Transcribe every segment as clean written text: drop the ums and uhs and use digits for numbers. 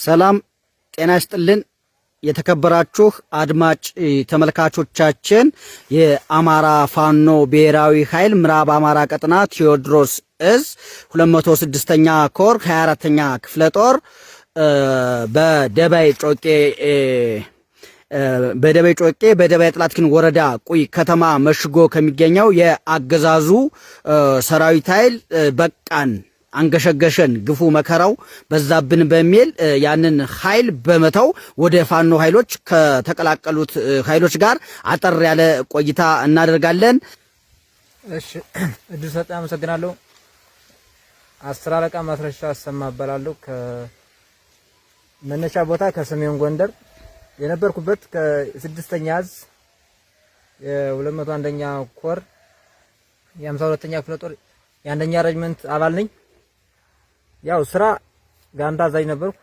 ሰላም ጤና ይስጥልን። የተከበራችሁ አድማጭ ተመልካቾቻችን የአማራ ፋኖ ብሔራዊ ኃይል ምዕራብ አማራ ቀጠና ቴዎድሮስ እዝ 206ኛ ኮር 24ኛ ክፍለ ጦር በደባይ ጮቄ በደባይ ጥላትኪን ወረዳ ቁይ ከተማ መሽጎ ከሚገኘው የአገዛዙ ሰራዊት ኃይል በቃን አንገሸገሸን ግፉ መከራው በዛብን በሚል ያንን ኃይል በመተው ወደ ፋኖ ኃይሎች ከተቀላቀሉት ኃይሎች ጋር አጠር ያለ ቆይታ እናደርጋለን። እሺ እድል ሰጣ አመሰግናለሁ። አስር አለቃ ማስረሻ አሰማ እባላለሁ። ከመነሻ ቦታ ከሰሜን ጎንደር የነበርኩበት ከ6ኛ አዝ የ201ኛ ኮር የ52ኛ ክፍለ ጦር የአንደኛ ሬጅመንት አባል ነኝ። ያው ስራ ጋንዳ አዛዥ ነበርኩ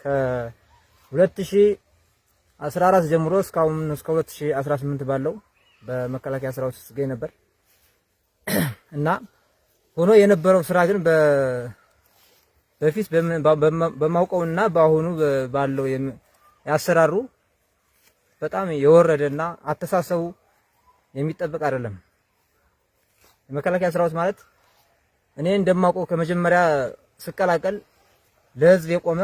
ከ2014 ጀምሮ እስካሁን እስከ 2018 ባለው በመከላከያ ሰራዊት ውስጥ ገኝ ነበር እና ሆኖ የነበረው ስራ ግን በፊት በማውቀውና በአሁኑ ባለው ያሰራሩ በጣም የወረደና አተሳሰቡ የሚጠበቅ አይደለም። የመከላከያ ሰራዊት ማለት እኔ እንደማውቀው ከመጀመሪያ ስቀላቀል ለህዝብ የቆመ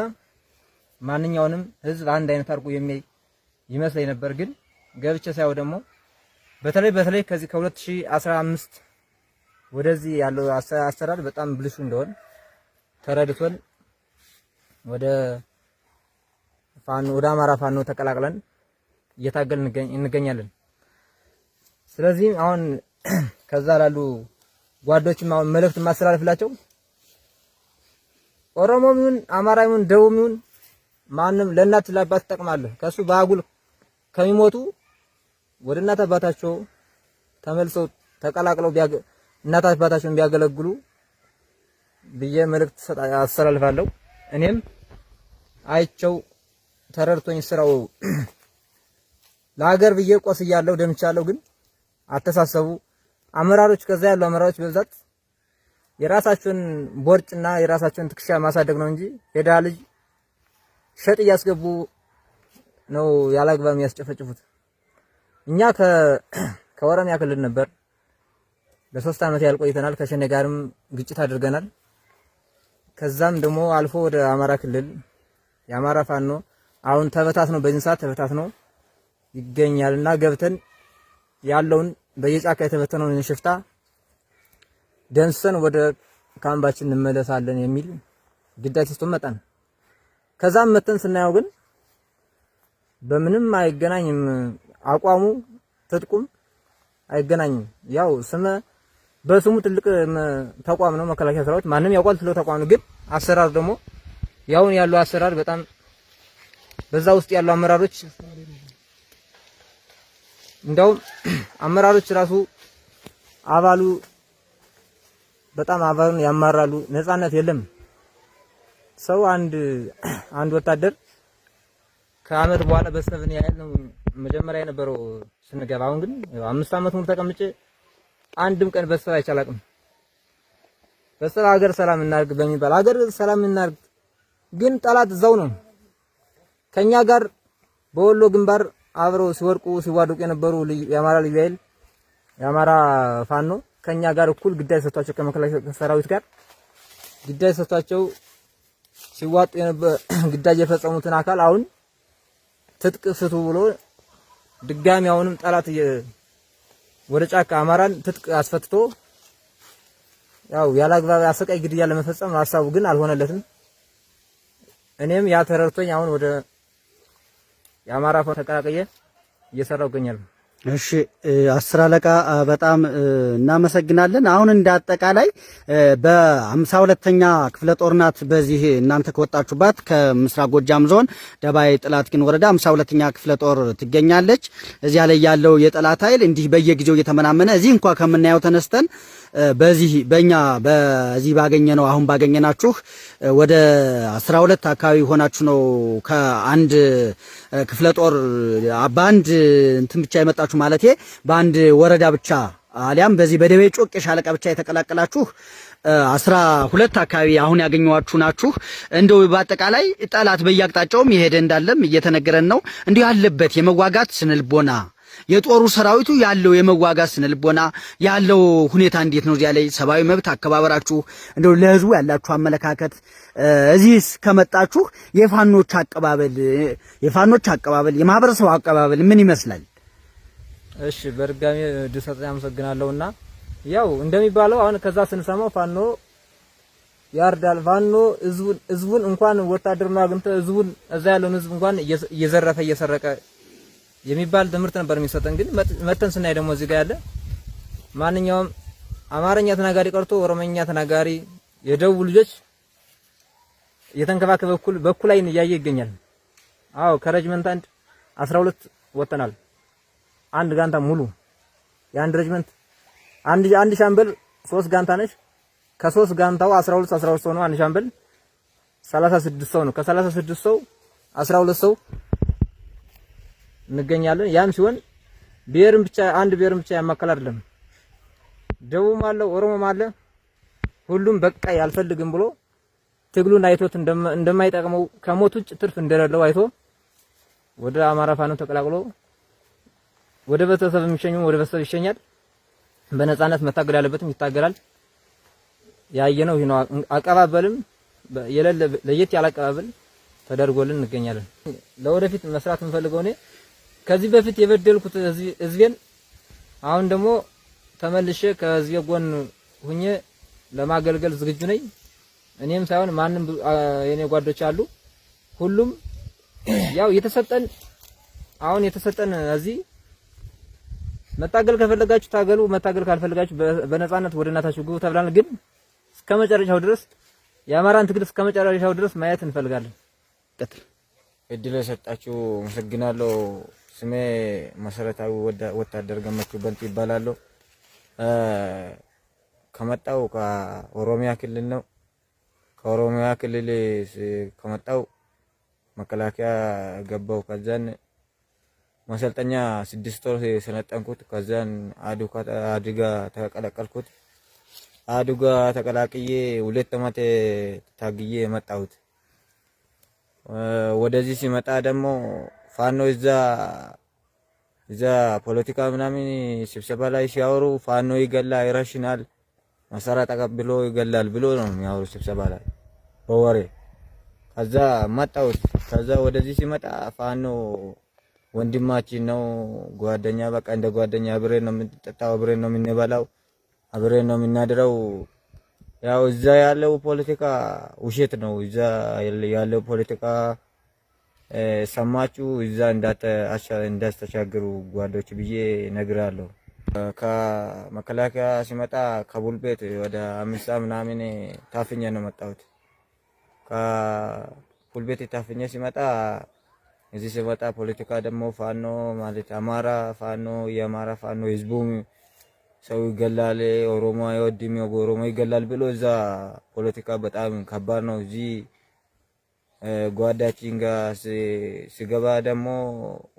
ማንኛውንም ህዝብ አንድ አይነት አድርጎ ይመስለኝ ነበር። ግን ገብቼ ሳይው ደግሞ በተለይ ከዚህ ከ2015 ወደዚህ ያለው አሰራር በጣም ብልሹ እንደሆነ ተረድቶን ወደ አማራ ፋኖ ተቀላቅለን እየታገልን እንገኛለን። ስለዚህ አሁን ከዛ ላሉ ጓዶችም አሁን መልእክት ማስተላለፍላቸው ኦሮሞም ይሁን አማራም ይሁን ደቡብም ይሁን ማንም ለእናት ለአባት ተጠቅማለህ ከሱ ባጉል ከሚሞቱ ወደ እናት አባታቸው ተመልሰው ተቀላቅለው እናት አባታቸውን ቢያገለግሉ ብዬ መልእክት አስተላልፋለሁ። እኔም አይቸው ተረድቶኝ ስራው ለሀገር ብዬ ቆስያለሁ ደምቻለሁ። ግን አተሳሰቡ አመራሮች ከዛ ያሉ አመራሮች በብዛት የራሳቸውን ቦርጭና የራሳቸውን ትክሻ ማሳደግ ነው እንጂ ሄዳ ልጅ ሸጥ እያስገቡ ነው ያላግባብ የሚያስጨፈጭፉት። እኛ ከኦሮሚያ ክልል ነበር ለ3 ዓመት ያህል ቆይተናል። ከሸኔ ጋርም ግጭት አድርገናል። ከዛም ደግሞ አልፎ ወደ አማራ ክልል የአማራ ፋኖ አሁን ተበታትነው በዚህ ሰዓት ተበታትነው ይገኛልና ገብተን ያለውን በየጫካ የተበተነውን ሽፍታ ደንሰን ወደ ካምባችን እንመለሳለን የሚል ግዳጅ ተስቶ መጣን። ከዛም መተን ስናየው ግን በምንም አይገናኝም። አቋሙ ትጥቁም አይገናኝም። ያው በስሙ ትልቅ ተቋም ነው መከላከያ ሰራዊት ማንም ያውቃል ስለ ተቋም ነው። ግን አሰራር ደግሞ ያውን ያለው አሰራር በጣም በዛ ውስጥ ያሉ አመራሮች እንደውም አመራሮች ራሱ አባሉ በጣም አባሉን ያማራሉ። ነፃነት የለም። ሰው አንድ ወታደር ከአመት በኋላ በሰብን ያህል ነው መጀመሪያ የነበረው ስንገባ። አሁን ግን 5 ዓመት ሙሉ ተቀምጬ አንድም ቀን በሰብ አይቻላቅም። በሰብ ሀገር ሰላም እናርግ በሚባል ሀገር ሰላም እናርግ፣ ግን ጠላት እዛው ነው ከኛ ጋር በወሎ ግንባር አብረው ሲወርቁ ሲዋደቁ የነበሩ የአማራ ልዩ ኃይል የአማራ ፋኖ ከኛ ጋር እኩል ግዳጅ ሰጥቷቸው ከመከላከያ ሰራዊት ጋር ግዳጅ ሰጥቷቸው ሲዋጡ የነበረ ግዳጅ የፈጸሙትን አካል አሁን ትጥቅ ፍቱ ብሎ ድጋሚ አሁንም ጠላት ወደ ጫካ አማራን ትጥቅ አስፈትቶ ያው ያላግባብ አሰቃይ ግድያ ለመፈጸም ሐሳቡ ግን አልሆነለትም። እኔም ያ ተረድቶኝ አሁን ወደ የአማራ ፋኖ ተቀላቀየ እየሰራው ይገኛል። እሺ 10 አለቃ በጣም እናመሰግናለን። አሁን እንዳጠቃላይ በ52ኛ ክፍለ ጦር ናት በዚህ እናንተ ከወጣችሁባት ከምስራቅ ጎጃም ዞን ደባይ ጥላትኪን ወረዳ 52ኛ ክፍለ ጦር ትገኛለች። እዚያ ላይ ያለው የጠላት ኃይል እንዲህ በየጊዜው እየተመናመነ እዚህ እንኳን ከምናየው ተነስተን በዚህ ባገኘነው አሁን ባገኘናችሁ ወደ 12 አካባቢ ሆናችሁ ነው ከአንድ ክፍለ ጦር በአንድ እንትን ብቻ የመጣችሁ ማለት በአንድ ወረዳ ብቻ አሊያም በዚህ በደቤ ጮቄ ሻለቃ ብቻ የተቀላቀላችሁ 12 አካባቢ አሁን ያገኘዋችሁ ናችሁ። እንደው በአጠቃላይ ጠላት በየአቅጣጫውም ይሄደ እንዳለም እየተነገረን ነው። እንዲሁ ያለበት የመዋጋት ስነልቦና የጦሩ ሰራዊቱ ያለው የመዋጋት ስነልቦና ያለው ሁኔታ እንዴት ነው? እዚያ ላይ ሰብአዊ መብት አከባበራችሁ እንደው ለህዝቡ ያላችሁ አመለካከት እዚህስ ከመጣችሁ የፋኖች አቀባበል የማህበረሰቡ አቀባበል ምን ይመስላል? እሺ በድጋሚ ድሰጥ አመሰግናለሁና ያው እንደሚባለው አሁን ከዛ ስንሰማው ፋኖ ያርዳል፣ ፋኖ ህዝቡን እንኳን ወታደር ነው አግኝቶ ህዝቡን እዛ ያለውን ህዝብ እንኳን እየዘረፈ እየሰረቀ የሚባል ትምህርት ነበር የሚሰጠን። ግን መተን ስናይ ደግሞ እዚህ ጋር ያለ ማንኛውም አማርኛ ተናጋሪ ቀርቶ ኦሮሞኛ ተናጋሪ የደቡብ ልጆች የተንከባከበ በኩል አይን እያየ ይገኛል። አዎ ከረጅመንት 12 ወጥተናል። አንድ ጋንታ ሙሉ የአንድ ረጅመንት አንድ ሻምበል 3 ጋንታ ነች። ከ3 ጋንታው 12 ሰው ነው። አንድ ሻምበል 36 ሰው ነው። ከ36 ሰው 12 ሰው እንገኛለን። ያም ሲሆን አንድ ብሔርን ብቻ ያማከለ አይደለም። ደቡብም አለ ኦሮሞም አለ። ሁሉም በቃ ያልፈልግም ብሎ ትግሉን አይቶት እንደማይጠቅመው ከሞት ውጭ ትርፍ እንደሌለው አይቶ ወደ አማራ ፋኖ ተቀላቅሎ ወደ ቤተሰብ የሚሸኙ ወደ ቤተሰብ ይሸኛል። በነፃነት መታገል ያለበትም ይታገላል። ያየነው ይሄ ነው። አቀባበልም የሌለ ለየት ያለ አቀባበል ተደርጎልን እንገኛለን። ለወደፊት መስራት የምፈልገው እኔ ከዚህ በፊት የበደልኩት ህዝቤን አሁን ደግሞ ተመልሼ ከዚህ ጎን ሁኜ ለማገልገል ዝግጁ ነኝ። እኔም ሳይሆን ማንም የኔ ጓዶች አሉ። ሁሉም ያው የተሰጠን እዚህ መታገል ከፈለጋችሁ ታገሉ፣ መታገል ካልፈለጋችሁ በነፃነት ወደ እናታችሁ ግቡ ተብላን። ግን እስከመጨረሻው ድረስ የአማራን ትግል እስከመጨረሻው ድረስ ማየት እንፈልጋለን። እድል የሰጣችሁ አመሰግናለሁ። ስሜ መሰረታዊ ወታደር ገመቹ በንት ይባላለሁ። ከመጣው ከኦሮሚያ ክልል ነው። ከኦሮሚያ ክልል ከመጣው መከላከያ ገባው። ከዛን ማሰልጠኛ 6 ወር ሰለጠንኩት። ከዛን አዱጋ ተቀላቀልኩት። አዱጋ ተቀላቅዬ 2 አመት ታግዬ መጣሁት። ወደዚህ ሲመጣ ደግሞ ፋኖ እዛ ፖለቲካ ምናምን ስብሰባ ላይ ሲያወሩ ፋኖ ይገላል፣ ይረሽናል፣ መሳሪያ ተቀብሎ ይገላል ብሎ ነው የሚያወሩ ስብሰባ ላይ በወሬ። ከዛ መጣሁት። ከዛ ወደዚህ ሲመጣ ፋኖ ወንድማችን ነው፣ ጓደኛ በቃ እንደ ጓደኛ አብረን ነው የምንጠጣው፣ አብረን ነው የምንበላው፣ አብረን ነው የምናድረው። ያው እዛ ያለው ፖለቲካ ውሸት ነው። እዛ ያለው ፖለቲካ ሰማችሁ እዛ እንዳስተሻገሩ ጓዶች ብዬ ነግራለሁ። ከመከላከያ ሲመጣ ከቡልቤት ወደ 5 ምናምን ታፍኜ ነው መጣሁት። ከቡልቤት ታፍኜ ሲመጣ እዚህ ሲመጣ ፖለቲካ ደግሞ ፋኖ ማለት አማራ ፋኖ የአማራ ፋኖ ህዝቡ ሰው ይገላል፣ ኦሮሞ አይወድም፣ ኦሮሞ ይገላል ብሎ እዛ ፖለቲካ በጣም ከባድ ነው። እዚህ ጓዳችን ጋር ሲገባ ደግሞ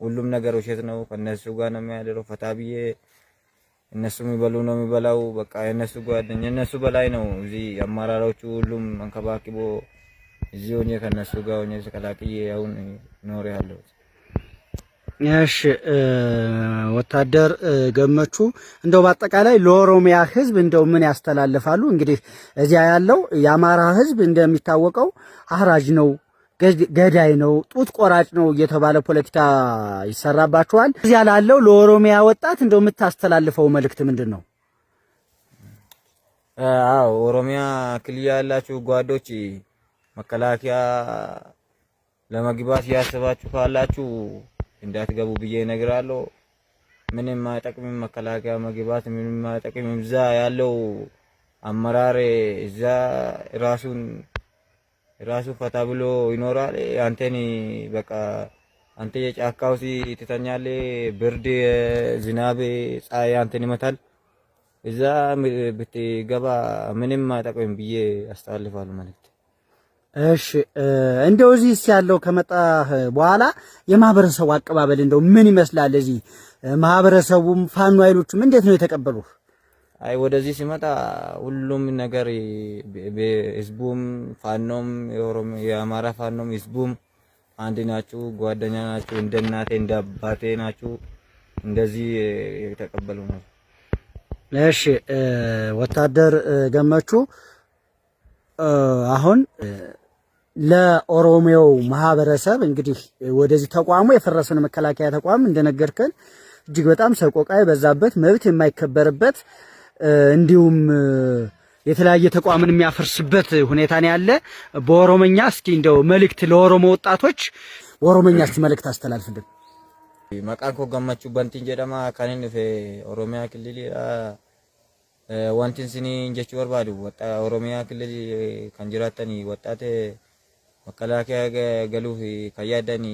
ሁሉም ነገር ውሸት ነው። ከነሱ ጋር ነው የሚያደረው። ፈታብዬ እነሱ የሚበሉ ነው የሚበላው። በቃ የነሱ ጓደኛ እነሱ በላይ ነው። እዚህ አመራሮቹ ሁሉም አንከባክቦ እዚህ ሆኜ ከነሱ ጋር ሆኜ ተቀላቅዬ አሁን ኖር ያለው። እሺ ወታደር ገመቹ እንደው በአጠቃላይ ለኦሮሚያ ህዝብ እንደው ምን ያስተላልፋሉ? እንግዲህ እዚያ ያለው የአማራ ህዝብ እንደሚታወቀው አህራጅ ነው፣ ገዳይ ነው፣ ጡት ቆራጭ ነው እየተባለ ፖለቲካ ይሰራባቸዋል። እዚያ ላለው ለኦሮሚያ ወጣት እንደው የምታስተላልፈው መልእክት ምንድን ነው? አዎ ኦሮሚያ ክልል ያላችሁ ጓዶች መከላከያ ለመግባት ያስባችሁ ካላችሁ እንዳትገቡ ብዬ እነግራለሁ። ምንም አይጠቅምም መከላከያ መግባት፣ ምንም አይጠቅምም። እዛ ያለው አመራር እዛ ራሱ ፈታ ብሎ ይኖራል። አንተን በቃ አንተ የጫካው ትተኛለህ፣ ብርድ፣ ዝናብ፣ ፀሐይ አንተን ይመታል። እዛ ብትገባ ምንም አይጠቅምም ብዬ አስተላልፋለሁ መልእክት። እሺ እንደው እዚህ ያለው ከመጣ በኋላ የማህበረሰቡ አቀባበል እንደው ምን ይመስላል? እዚህ ማህበረሰቡም ፋኖ ኃይሎቹም እንዴት ነው የተቀበሉህ? አይ ወደዚህ ሲመጣ ሁሉም ነገር ህዝቡም ፋኖም የአማራ ፋኖም ህዝቡም አንድ ናችሁ፣ ጓደኛ ናችሁ፣ እንደ እናቴ እንደ አባቴ ናችሁ። እንደዚህ የተቀበሉ ነው። እሺ ወታደር ገመቹ አሁን ለኦሮሚያው ማህበረሰብ እንግዲህ ወደዚህ ተቋሙ የፈረሰውን መከላከያ ተቋም እንደነገርከን እጅግ በጣም ሰቆቃ የበዛበት መብት የማይከበርበት እንዲሁም የተለያየ ተቋምን የሚያፈርስበት ሁኔታ ነው ያለ። በኦሮሞኛ እስኪ እንደው መልእክት ለኦሮሞ ወጣቶች በኦሮሞኛ እስኪ መልእክት አስተላልፍልን። መቃን ኮ ገመቹ በንቲን ጀደማ ካኒን ፈ ኦሮሚያ ክልል ዋንቲን ሲኒ እንጀቹ በርባዱ ወጣ ኦሮሚያ ክልል ከንጅራተኒ ወጣቴ መከላከያ ገሉፍ ከያደኒ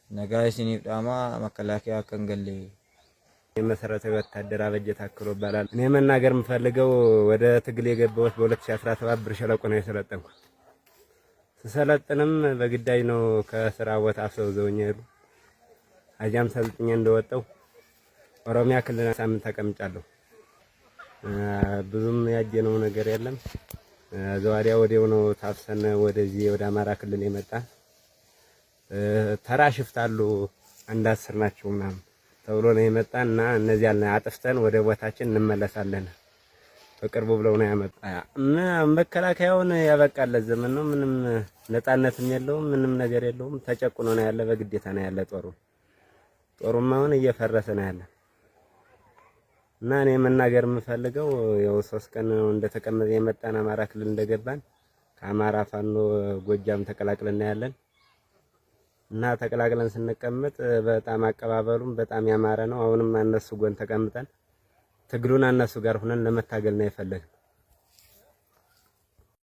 ነጋይ ሲኒ ዳማ መከላከያ ከንገሌ የመሰረታዊ ወታደር አበጀ ታክሎ ይባላል። እኔ መናገር የምፈልገው ወደ ትግል የገባሁት በ2017 ብር ሸለቆ ነው የሰለጠንኩት። ስሰለጥንም በግዳይ ነው ከስራ ቦታ አፍሰውዘውኝ ሄዱ። አጃም ሰልጥኜ እንደወጣው ኦሮሚያ ክልል ሳምንት ተቀምጫለሁ። ብዙም ያየነው ነገር የለም። ዘዋዲያ ወዲያው ነው ታፍሰነ ወደዚህ ወደ አማራ ክልል የመጣ ተራሽፍታሉ አንድ 10 ናቸው ምናምን ተብሎ ነው የመጣና እነዚህ አጥፍተን ወደ ቦታችን እንመለሳለን በቅርቡ ብለው ነው ያመጣ። መከላከያውን ያበቃለት ዘመን ነው። ምንም ነፃነትም የለውም፣ ምንም ነገር የለውም። ተጨቁኖ ነው ያለ፣ በግዴታ ነው ያለ። ጦሩም አሁን እየፈረሰ ነው ያለ እና እኔ መናገር የምፈልገው ያው 3 ቀን ነው እንደተቀመጠ የመጣን አማራ ክልል እንደገባን ከአማራ ፋኖ ጎጃም ተቀላቅለን ያለን እና ተቀላቅለን ስንቀመጥ በጣም አቀባበሉም በጣም ያማረ ነው። አሁንም እነሱ ጎን ተቀምጠን ትግሉን እነሱ ጋር ሆነን ለመታገል ነው የፈለግነው።